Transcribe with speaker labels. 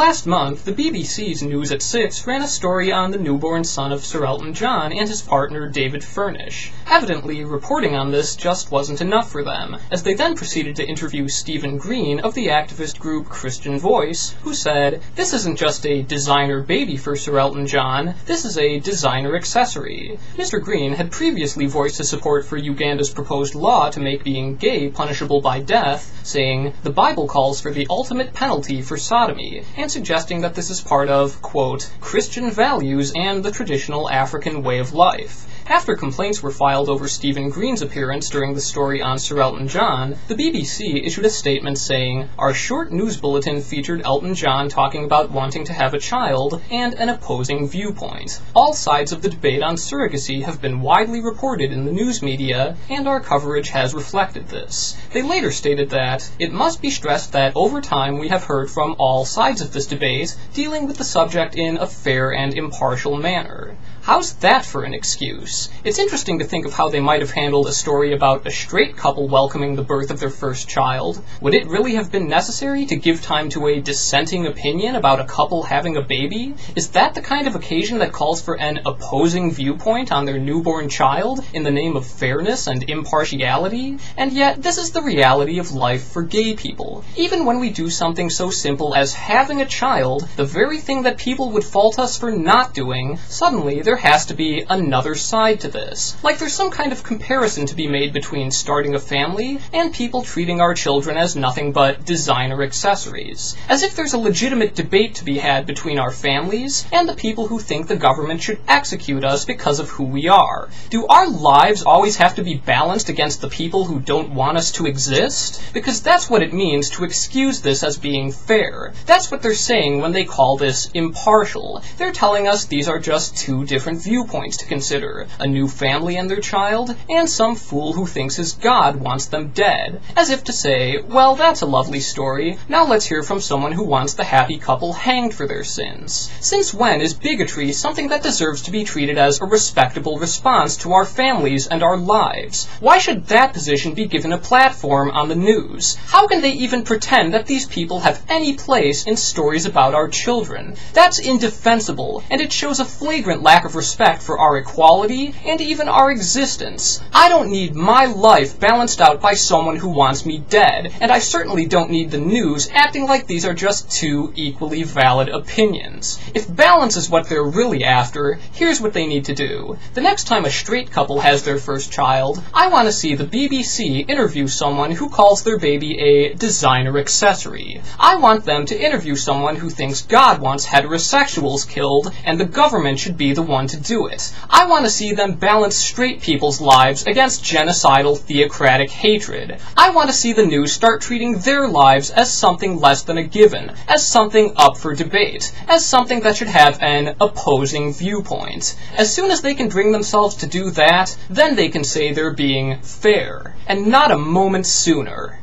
Speaker 1: Last month, the BBC's News at 6 ran a story on the newborn son of Sir Elton John and his partner David Furnish. Evidently, reporting on this just wasn't enough for them, as they then proceeded to interview Stephen Green of the activist group Christian Voice, who said, "This isn't just a designer baby for Sir Elton John, this is a designer accessory." Mr. Green had previously voiced his support for Uganda's proposed law to make being gay punishable by death, saying, "The Bible calls for the ultimate penalty for sodomy," and suggesting that this is part of, quote, "Christian values and the traditional African way of life." After complaints were filed over Stephen Green's appearance during the story on Sir Elton John, the BBC issued a statement saying, "Our short news bulletin featured Elton John talking about wanting to have a child and an opposing viewpoint. All sides of the debate on surrogacy have been widely reported in the news media, and our coverage has reflected this." They later stated that, "It must be stressed that over time we have heard from all sides of this debate, dealing with the subject in a fair and impartial manner." How's that for an excuse? It's interesting to think of how they might have handled a story about a straight couple welcoming the birth of their first child. Would it really have been necessary to give time to a dissenting opinion about a couple having a baby? Is that the kind of occasion that calls for an opposing viewpoint on their newborn child in the name of fairness and impartiality? And yet, this is the reality of life for gay people. Even when we do something so simple as having a child, the very thing that people would fault us for not doing, suddenly there has to be another side to this. Like there's some kind of comparison to be made between starting a family and people treating our children as nothing but designer accessories. As if there's a legitimate debate to be had between our families and the people who think the government should execute us because of who we are. Do our lives always have to be balanced against the people who don't want us to exist? Because that's what it means to excuse this as being fair. That's what they're saying when they call this impartial. They're telling us these are just two different viewpoints to consider, a new family and their child, and some fool who thinks his God wants them dead. As if to say, well, that's a lovely story, now let's hear from someone who wants the happy couple hanged for their sins. Since when is bigotry something that deserves to be treated as a respectable response to our families and our lives? Why should that position be given a platform on the news? How can they even pretend that these people have any place in stories about our children? That's indefensible, and it shows a flagrant lack of respect for our equality and even our existence. I don't need my life balanced out by someone who wants me dead, and I certainly don't need the news acting like these are just two equally valid opinions. If balance is what they're really after, here's what they need to do. The next time a straight couple has their first child, I want to see the BBC interview someone who calls their baby a designer accessory. I want them to interview someone who thinks God wants heterosexuals killed and the government should be the one to do it. I want to see them balance straight people's lives against genocidal theocratic hatred. I want to see the news start treating their lives as something less than a given, as something up for debate, as something that should have an opposing viewpoint. As soon as they can bring themselves to do that, then they can say they're being fair, and not a moment sooner.